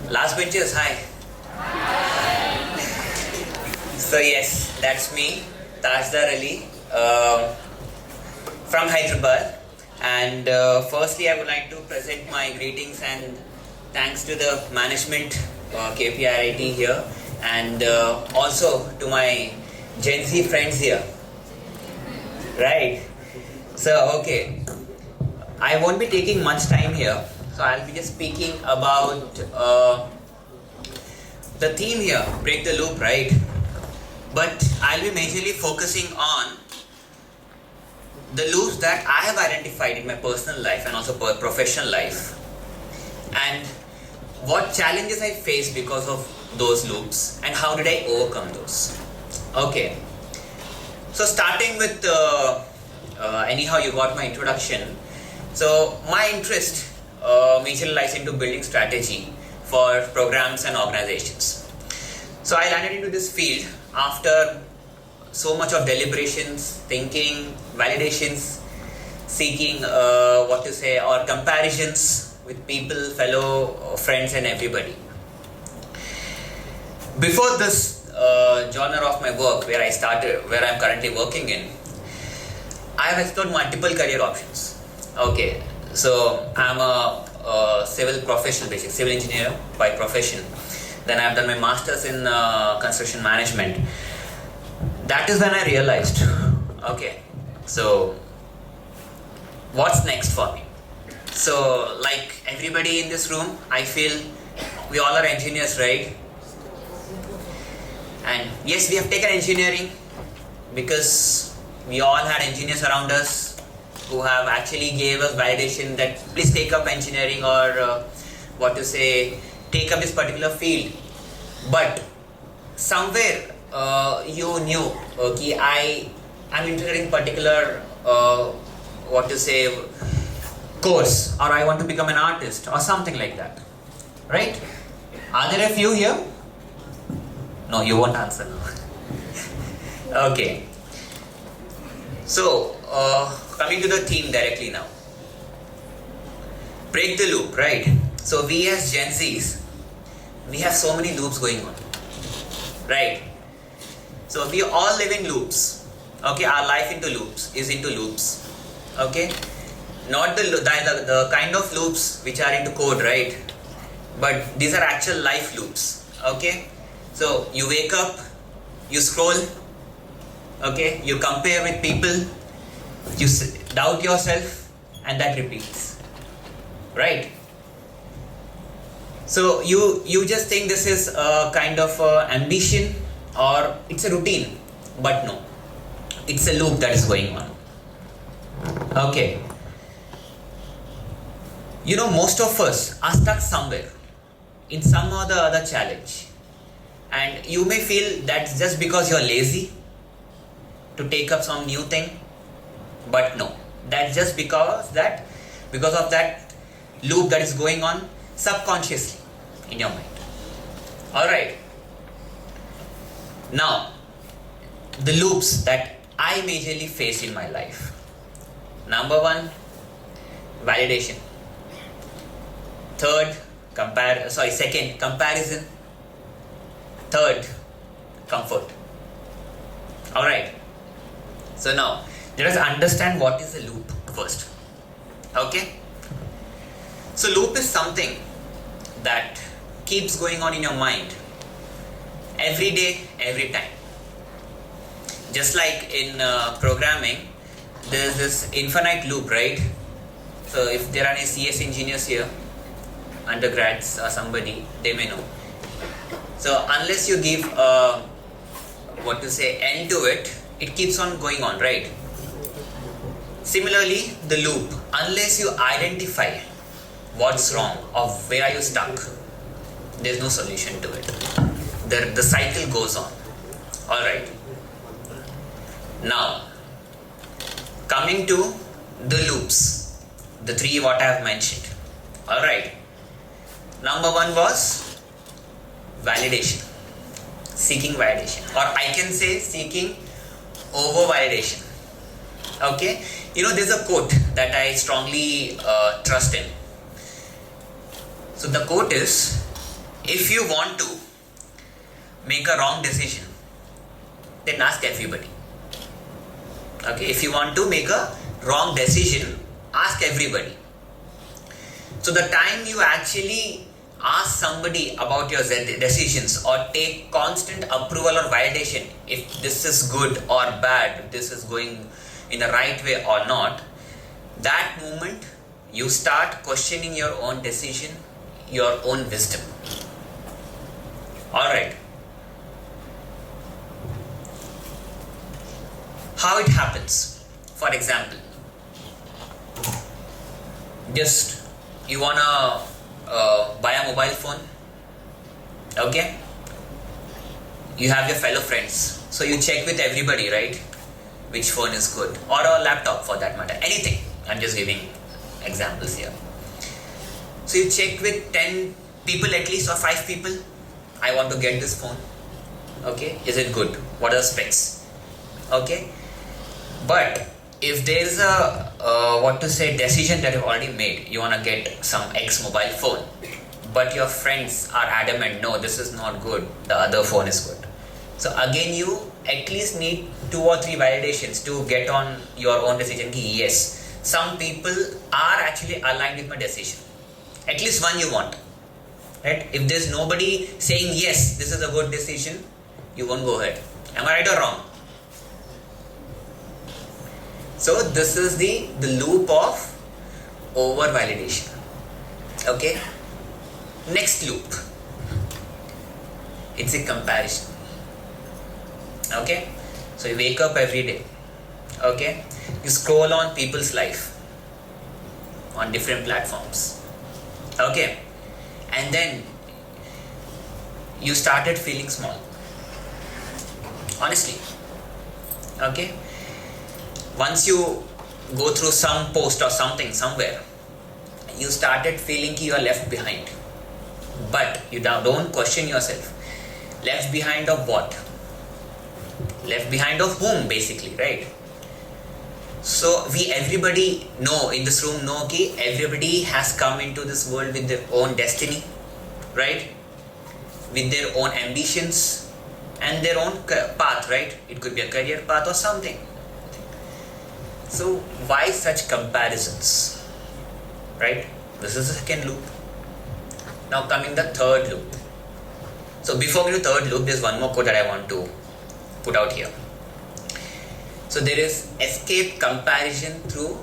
Last benchers, hi. So yes, that's me, Tajdar from Hyderabad. And firstly, I would like to present my greetings and thanks to the management, KPRIT here, and also to my Gen Z friends here. Right. So okay, I won't be taking much time here. So I'll be just speaking about the theme here, break the loop, right? But I'll be majorly focusing on the loops that I have identified in my personal life and also professional life, and what challenges I faced because of those loops and how did I overcome those. Okay, so starting with anyhow you got my introduction. So my interest majorly lies into building strategy for programs and organizations. So I landed into this field after so much of deliberations, thinking, validations, seeking or comparisons with people, fellow friends and everybody. Before this genre of my work where I'm currently working in, I have explored multiple career options. Okay, so I'm a civil professional, basically civil engineer by profession. Then I've done my master's in construction management. That is when I realized, okay, so what's next for me? So like everybody in this room, I feel we all are engineers, right? And yes, we have taken engineering because we all had engineers around us who have actually gave us validation that please take up engineering or take up this particular field. But somewhere you knew I'm interested in particular course, or I want to become an artist or something like that, right? Are there a few here? No, you won't answer. Okay, so coming to the theme directly now, break the loop, right? So we as Gen Zs, we have so many loops going on, right? So we all live in loops. Okay, our life is into loops. Okay, not the kind of loops which are into code, right? But these are actual life loops. Okay, so you wake up, you scroll. Okay, you compare with people, you doubt yourself, and that repeats, right? So you just think this is a kind of ambition or it's a routine, but no, it's a loop that is going on. Okay, most of us are stuck somewhere in some or the other challenge, and you may feel that's just because you're lazy to take up some new thing, but no, that's just because of that loop that is going on subconsciously in your mind. Alright, now the loops that I majorly face in my life. Number one, validation. Second, comparison. Third, comfort. Alright, so now let us understand what is a loop first. Okay, so loop is something that keeps going on in your mind every day, every time. Just like in programming, there's this infinite loop, right? So if there are any CS engineers here, undergrads or somebody, they may know. So unless you give end to it, it keeps on going on, right? Similarly, the loop, unless you identify what's wrong or where are you stuck, there's no solution to it. The cycle goes on. Alright, now coming to the loops, the three what I have mentioned. Alright, number one was validation, seeking validation, or I can say seeking over validation. Okay, there's a quote that I strongly trust in. So the quote is, If you want to make a wrong decision, then ask everybody. Okay, if you want to make a wrong decision, ask everybody. So the time you actually ask somebody about your decisions or take constant approval or validation if this is good or bad, if this is going in the right way or not, that moment you start questioning your own decision, your own wisdom. Alright. How it happens? For example, just you wanna buy a mobile phone, okay? You have your fellow friends, so you check with everybody, right? Which phone is good, or a laptop for that matter, anything. I'm just giving examples here. So you check with 10 people at least, or 5 people. I want to get this phone. Okay, is it good? What are the specs? Okay, but if there is a decision that you've already made, you want to get some X mobile phone, but your friends are adamant, no, this is not good, the other phone is good. So again, you at least need 2 or 3 validations to get on your own decision. Yes, some people are actually aligned with my decision. At least one you want, right? If there's nobody saying yes, this is a good decision, you won't go ahead. Am I right or wrong? So this is the loop of over validation. Okay. Next loop, it's a comparison. Okay. So you wake up every day. Okay. You scroll on people's life on different platforms. Okay. And then you started feeling small. Honestly. Okay. Once you go through some post or something somewhere, you started feeling you are left behind. But you don't question yourself. Left behind of what? Left behind of whom, basically, right? So everybody know in this room know कि everybody has come into this world with their own destiny, right? With their own ambitions and their own path, right? It could be a career path or something. So why such comparisons, right? This is the second loop. Now coming the third loop. So before we do third loop, there's one more quote that I want to put out here. So there is escape comparison through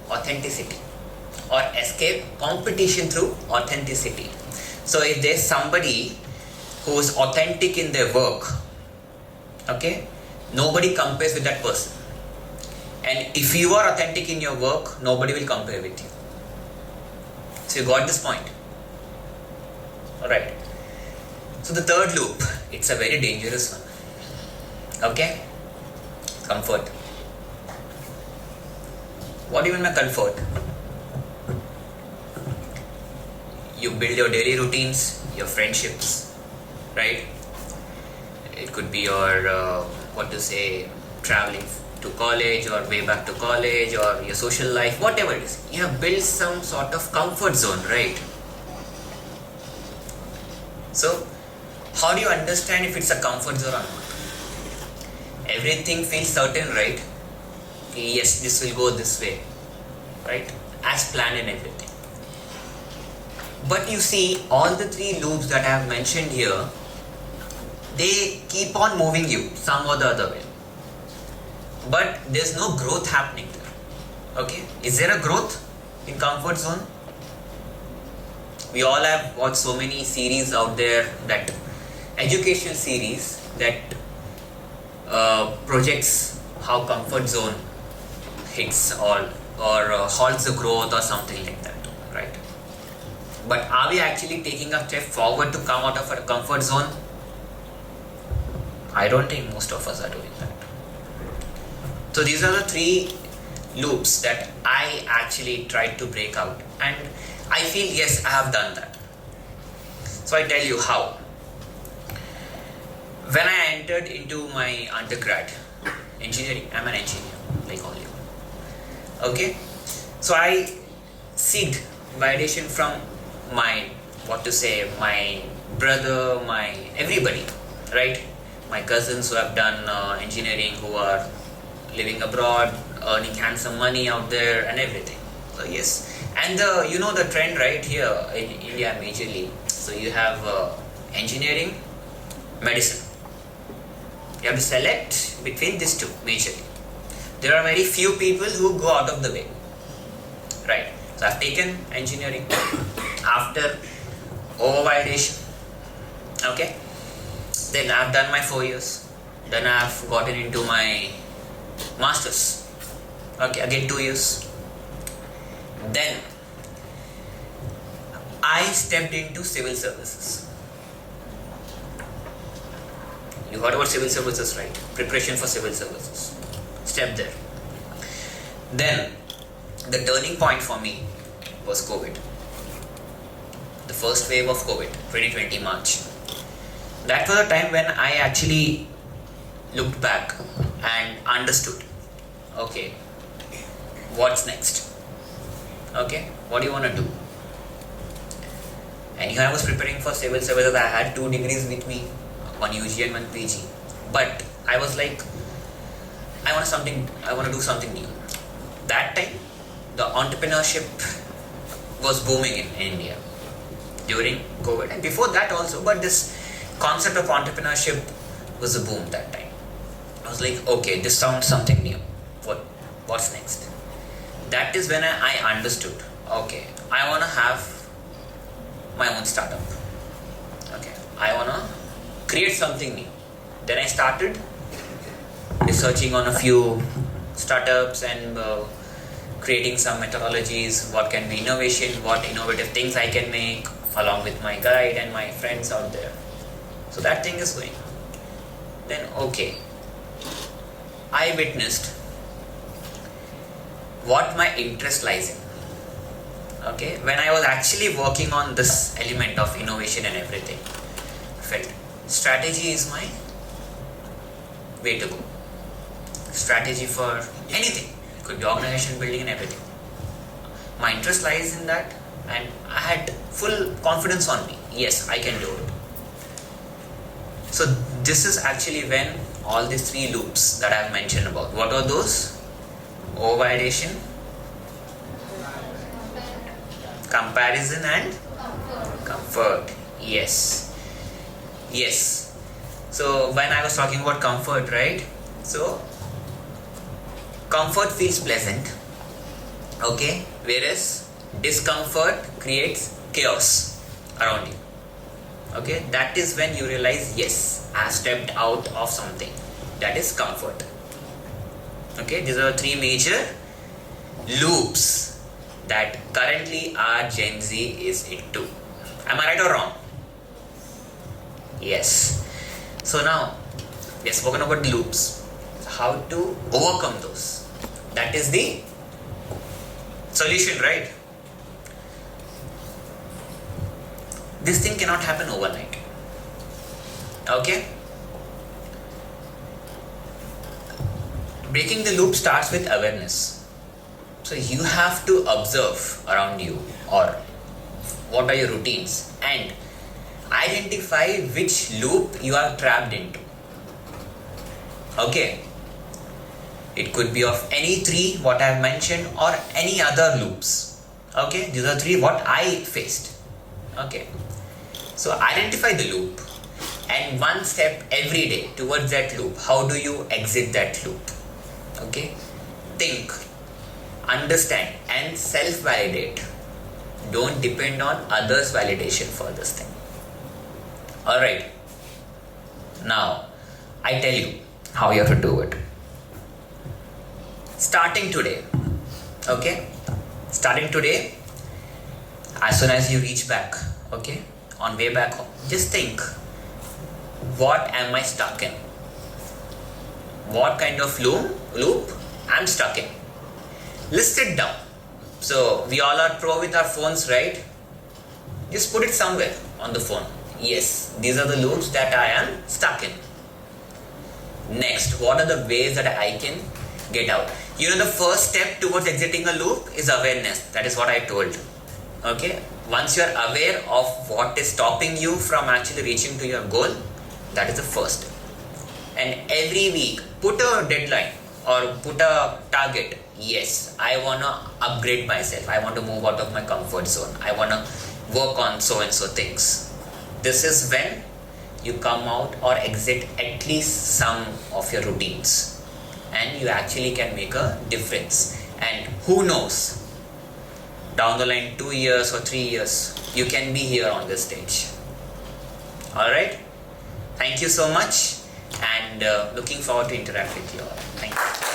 authenticity, or escape competition through authenticity. So if there's somebody who is authentic in their work, okay, nobody compares with that person. And if you are authentic in your work, nobody will compare with you. So you got this point. Alright. So the third loop, it's a very dangerous one. Okay? Comfort. What do you mean by comfort? You build your daily routines, your friendships, right? It could be your, traveling to college or way back to college, or your social life, whatever it is. You have built some sort of comfort zone, right? So, how do you understand if it's a comfort zone or not? Everything feels certain, right? Yes, this will go this way, right? As planned and everything. But you see, all the 3 loops that I have mentioned here, they keep on moving you some or the other way. But there's no growth happening there. Okay? Is there a growth in comfort zone? We all have watched so many series out there, that educational series that projects how comfort zone hits or halts the growth or something like that, right? But are we actually taking a step forward to come out of our comfort zone? I don't think most of us are doing that. So these are the 3 loops that I actually tried to break out, and I feel yes, I have done that. So I tell you how. When I entered into my undergrad engineering, I'm an engineer like all you. Okay, so I seeked validation from my brother, my everybody, right? My cousins who have done engineering, who are living abroad, earning handsome money out there and everything. So yes, and you know the trend right here in India majorly. So you have engineering, medicine. You have to select between these two majorly. There are very few people who go out of the way, right? So I've taken engineering after overvalidation. Okay, then I've done my 4 years. Then I've gotten into my masters. Okay, again 2 years. Then I stepped into civil services. You heard about civil services, right? Preparation for civil services. Step there. Then the turning point for me was COVID. The first wave of COVID, 2020 March. That was a time when I actually looked back and understood, okay, what's next? Okay, what do you want to do? And here I was preparing for civil services. I had 2 degrees with me, one UG and one PG. But I was like, I want to do something new. That time, the entrepreneurship was booming in India during COVID, and before that also, but this concept of entrepreneurship was a boom that time. I was like, okay, this sounds something new. What's next? That is when I understood, okay, I want to have my own startup. Okay, I want to create something new. Then I started researching on a few startups and creating some methodologies, what can be innovation, what innovative things I can make, along with my guide and my friends out there. So that thing is going. Then okay, I witnessed what my interest lies in. Okay, when I was actually working on this element of innovation and everything, I felt strategy is my way to go. Strategy for anything. It could be organization building and everything. My interest lies in that, and I had full confidence on me. Yes, I can do it. So this is actually when all these 3 loops that I have mentioned about. What are those? Overvalidation, comparison and comfort. Yes. So when I was talking about comfort, right? So comfort feels pleasant, okay, whereas discomfort creates chaos around you. Okay, that is when you realize, yes, I have stepped out of something. That is comfort. Okay, these are 3 major loops that currently our Gen Z is into. Am I right or wrong? Yes. So now we have spoken about loops. How to overcome those? That is the solution, right? This thing cannot happen overnight. Okay? Breaking the loop starts with awareness. So you have to observe around you, or what are your routines, and identify which loop you are trapped into. Okay? It could be of any 3 what I have mentioned, or any other loops. Okay? These are 3 what I faced. Okay? So identify the loop, and 1 step every day towards that loop. How do you exit that loop? Okay? Think, understand, and self-validate. Don't depend on others' validation for this thing. Alright. Now, I tell you how you have to do it. Starting today. Okay? Starting today, as soon as you reach back, okay, on way back home, just think, what am I stuck in? What kind of loop I'm stuck in? List it down. So we all are pro with our phones, right? Just put it somewhere on the phone. Yes, these are the loops that I am stuck in. Next, what are the ways that I can get out? You know, the first step towards exiting a loop is awareness. That is what I told. Okay? Once you are aware of what is stopping you from actually reaching to your goal, that is the first step. And every week, put a deadline or put a target. Yes, I want to upgrade myself. I want to move out of my comfort zone. I want to work on so and so things. This is when you come out or exit at least some of your routines, and you actually can make a difference. And who knows, down the line 2 years or 3 years, you can be here on this stage. Alright, thank you so much, and looking forward to interact with you all. Thank you.